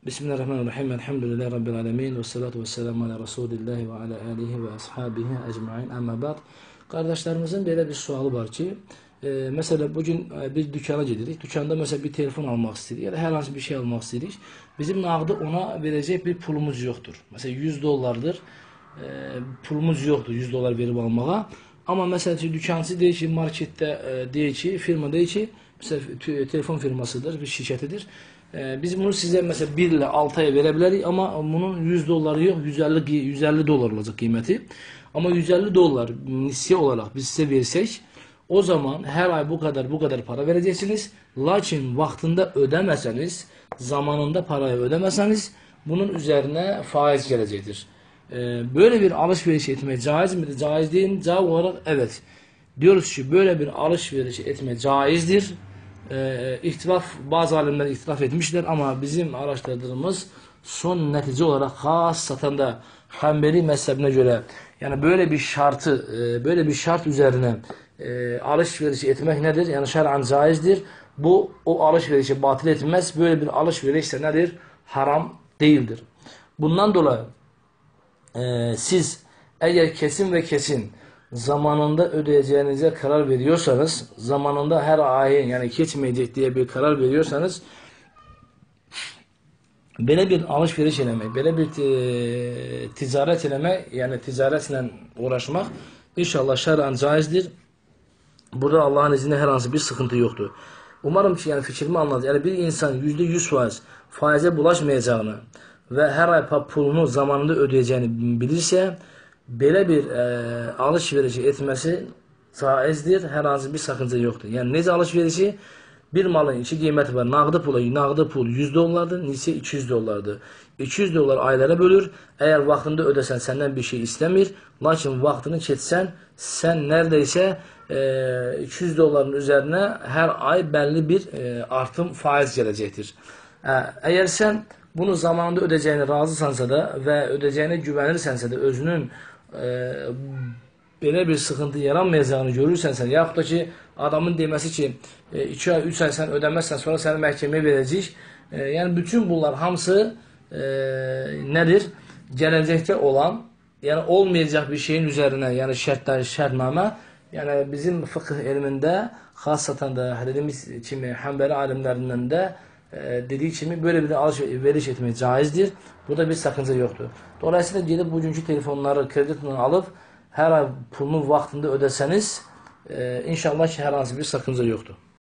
Bismillahirrahmanirrahim. Elhamdülillahi Rabbil alemin. Ve salatu ve selamu ala Resulillahi ve ala alihi ve ashabihi ecmain. Amma ba'd. Kardeşlerimizin böyle bir sualı var ki, mesela bugün bir dükkana gidirik. Dükkanda mesela bir telefon almak istedik ya da her hansı bir şey almak istedik. Bizim nağdı ona verecek bir pulumuz yoktur. Mesela 100 dolardır. Pulumuz yoktur 100 dolar verip almağa. Ama mesela dükkancı deyir ki, markette deyir ki, firma deyir ki, mesela telefon firmasıdır, bir şirketidir. Biz bunu size mesela 1 ile 6 aya verebiliriz ama bunun 100 doları yok, 150 dolar olacak kıymeti. Ama 150 dolar nisye olarak biz size versek, o zaman her ay bu kadar para vereceksiniz. Lakin vaktinde ödemeseniz, zamanında parayı ödemeseniz bunun üzerine faiz gelecektir. Böyle bir alışveriş etme caiz midir? Caiz değil mi? Cevap olarak evet. Diyoruz ki böyle bir alışveriş etme caizdir. Bazı alimler ihtilaf etmişler ama bizim araştırdığımız son netice olarak hasaten de Hanbeli mezhebine göre yani böyle bir şart üzerine alışveriş etmek nedir? Yani şer'an caizdir. Bu o alışverişi batıl etmez. Böyle bir alışveriş ise nedir? Haram değildir. Bundan dolayı siz eğer kesin ve kesin zamanında ödeyeceğinize karar veriyorsanız, zamanında her ay yani geçmeyecek diye bir karar veriyorsanız, böyle bir alışveriş elemek, böyle bir ticaret elemek, yani ticaretle uğraşmak inşallah şer'an caizdir. Burada Allah'ın izniyle herhangi bir sıkıntı yoktur. Umarım ki yani fikrimi anladınız. Yani bir insan %100 faize bulaşmayacağını ve her ay pulunu zamanında ödeyeceğini bilirse, böyle bir alışverişi etmesi caizdir. Herhangi bir sakınca yoktur. Yani nece alışverişi? Bir malın iki kıymeti var. Nağdı pul 100 dolardır, nisi 200 dolardır. 200 dolar aylara bölür. Eğer vaktinde ödesen senden bir şey istemir. Lakin vaktini geçsen sen neredeyse 200 doların üzerine her ay belli bir artım faiz gelecektir. Eğer sen bunu zamanında ödeyeceğine razısansa da ve ödeyeceğine güvenirsense de özünün böyle bir sıkıntı yaranmayacağını görürsen yahut da ki adamın demesi ki 2 ay 3 ay sen ödemezsen sonra seni mahkemeye verecek. Yani bütün bunlar hamısı nedir? Gelecekte olan yani olmayacak bir şeyin üzerine yani şartname yani bizim fıkıh ilminde hasaten de dediğimiz kimi Hanbeli alimlerinden de dediği kimi böyle bir alışveriş etmek caizdir. Burada bir sakınca yoktur. Dolayısıyla gelip bugünkü telefonları kreditten alıp her ay pulunu vaktinde ödeseniz inşallah ki herhangi bir sakınca yoktur.